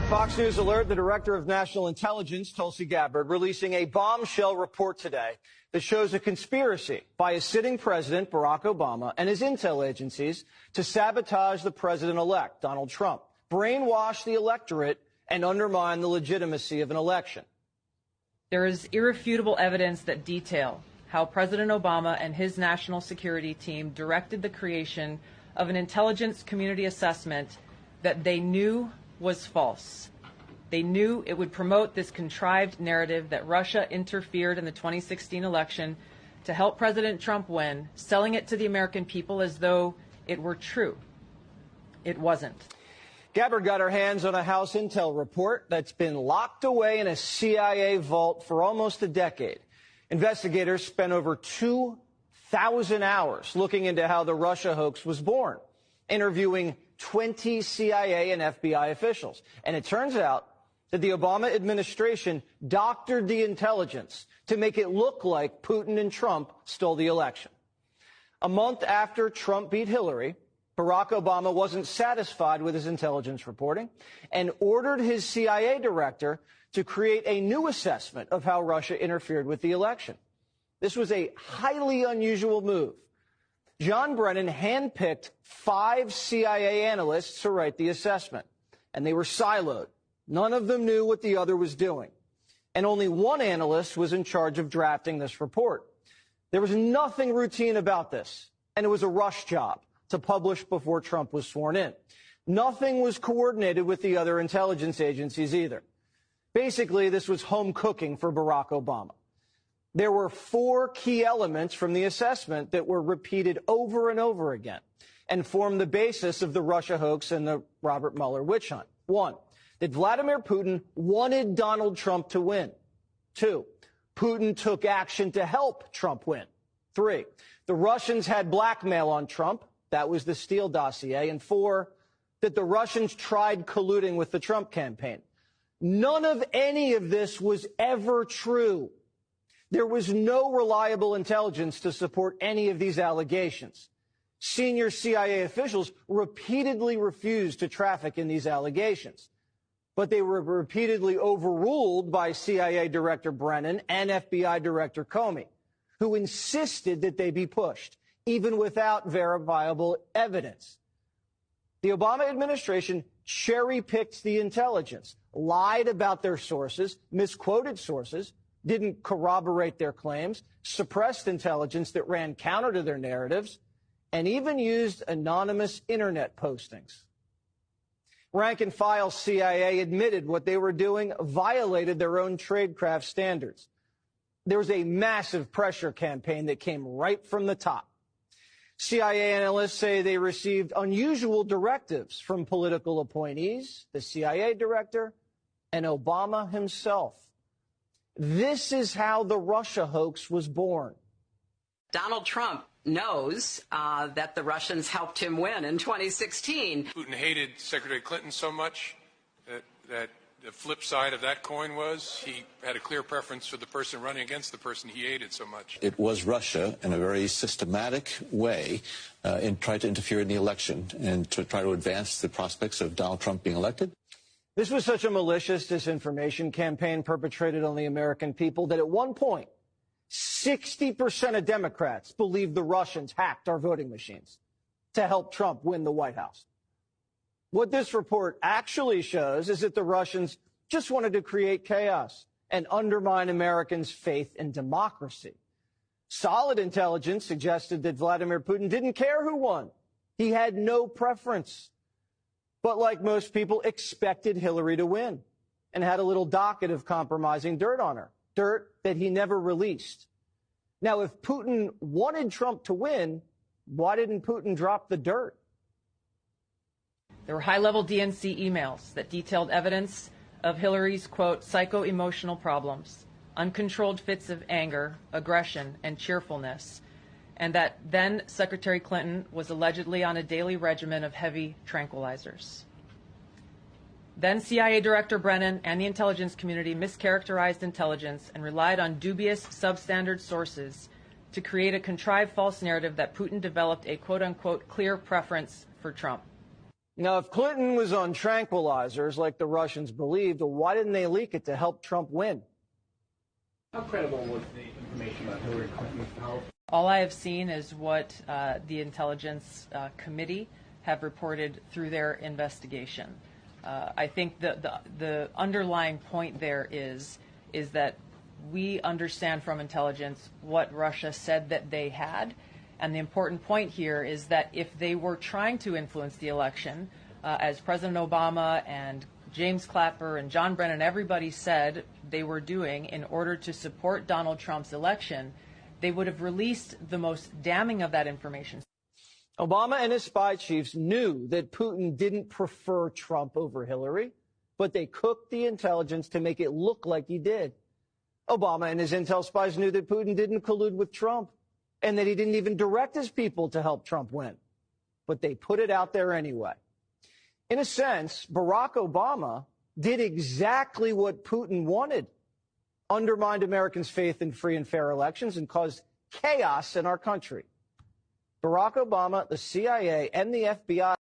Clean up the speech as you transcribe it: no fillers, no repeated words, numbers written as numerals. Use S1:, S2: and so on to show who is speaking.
S1: Fox News Alert, the Director of National Intelligence, Tulsi Gabbard, releasing a bombshell report today that shows a conspiracy by a sitting president, Barack Obama, and his intel agencies to sabotage the president-elect, Donald Trump, brainwash the electorate, and undermine the legitimacy of an election.
S2: There is irrefutable evidence that detail how President Obama and his national security team directed the creation of an intelligence community assessment that they knew was false. They knew it would promote this contrived narrative that Russia interfered in the 2016 election to help President Trump win, selling it to the American people as though it were true. It wasn't.
S1: Gabbard got her hands on a House intel report that's been locked away in a CIA vault for almost a decade. Investigators spent over 2,000 hours looking into how the Russia hoax was born, interviewing 20 CIA and FBI officials. And it turns out that the Obama administration doctored the intelligence to make it look like Putin and Trump stole the election. A month after Trump beat Hillary, Barack Obama wasn't satisfied with his intelligence reporting and ordered his CIA director to create a new assessment of how Russia interfered with the election. This was a highly unusual move. John Brennan handpicked 5 CIA analysts to write the assessment, and they were siloed. None of them knew what the other was doing, and only one analyst was in charge of drafting this report. There was nothing routine about this, and it was a rush job to publish before Trump was sworn in. Nothing was coordinated with the other intelligence agencies either. Basically, this was home cooking for Barack Obama. There were 4 key elements from the assessment that were repeated over and over again and formed the basis of the Russia hoax and the Robert Mueller witch hunt. 1, that Vladimir Putin wanted Donald Trump to win. 2, Putin took action to help Trump win. 3, the Russians had blackmail on Trump. That was the Steele dossier. And 4, that the Russians tried colluding with the Trump campaign. None of any of this was ever true. There was no reliable intelligence to support any of these allegations. Senior CIA officials repeatedly refused to traffic in these allegations, but they were repeatedly overruled by CIA Director Brennan and FBI Director Comey, who insisted that they be pushed, even without verifiable evidence. The Obama administration cherry-picked the intelligence, lied about their sources, misquoted sources, didn't corroborate their claims, suppressed intelligence that ran counter to their narratives, and even used anonymous internet postings. Rank-and-file CIA admitted what they were doing violated their own tradecraft standards. There was a massive pressure campaign that came right from the top. CIA analysts say they received unusual directives from political appointees, the CIA director, and Obama himself. This is how the Russia hoax was born.
S3: Donald Trump knows that the Russians helped him win in 2016.
S4: Putin hated Secretary Clinton so much that the flip side of that coin was he had a clear preference for the person running against the person he hated so much.
S5: It was Russia in a very systematic way tried to interfere in the election and to try to advance the prospects of Donald Trump being elected.
S1: This was such a malicious disinformation campaign perpetrated on the American people that at one point, 60% of Democrats believed the Russians hacked our voting machines to help Trump win the White House. What this report actually shows is that the Russians just wanted to create chaos and undermine Americans' faith in democracy. Solid intelligence suggested that Vladimir Putin didn't care who won. He had no preference. But like most people, expected Hillary to win and had a little docket of compromising dirt on her, dirt that he never released. Now, if Putin wanted Trump to win, why didn't Putin drop the dirt?
S2: There were high-level DNC emails that detailed evidence of Hillary's, quote, psycho-emotional problems, uncontrolled fits of anger, aggression, and cheerfulness, and that then Secretary Clinton was allegedly on a daily regimen of heavy tranquilizers. Then CIA Director Brennan and the intelligence community mischaracterized intelligence and relied on dubious substandard sources to create a contrived false narrative that Putin developed a quote-unquote clear preference for Trump.
S1: Now, if Clinton was on tranquilizers like the Russians believed, why didn't they leak it to help Trump win?
S6: How credible was the information about Hillary Clinton's health?
S2: All I have seen is what the Intelligence Committee have reported through their investigation. I think the underlying point there is that we understand from intelligence what Russia said that they had. And the important point here is that if they were trying to influence the election, as President Obama and James Clapper and John Brennan, everybody said they were doing in order to support Donald Trump's election, they would have released the most damning of that information.
S1: Obama and his spy chiefs knew that Putin didn't prefer Trump over Hillary, but they cooked the intelligence to make it look like he did. Obama and his intel spies knew that Putin didn't collude with Trump and that he didn't even direct his people to help Trump win. But they put it out there anyway. In a sense, Barack Obama did exactly what Putin wanted, undermined Americans' faith in free and fair elections and caused chaos in our country. Barack Obama, the CIA, and the FBI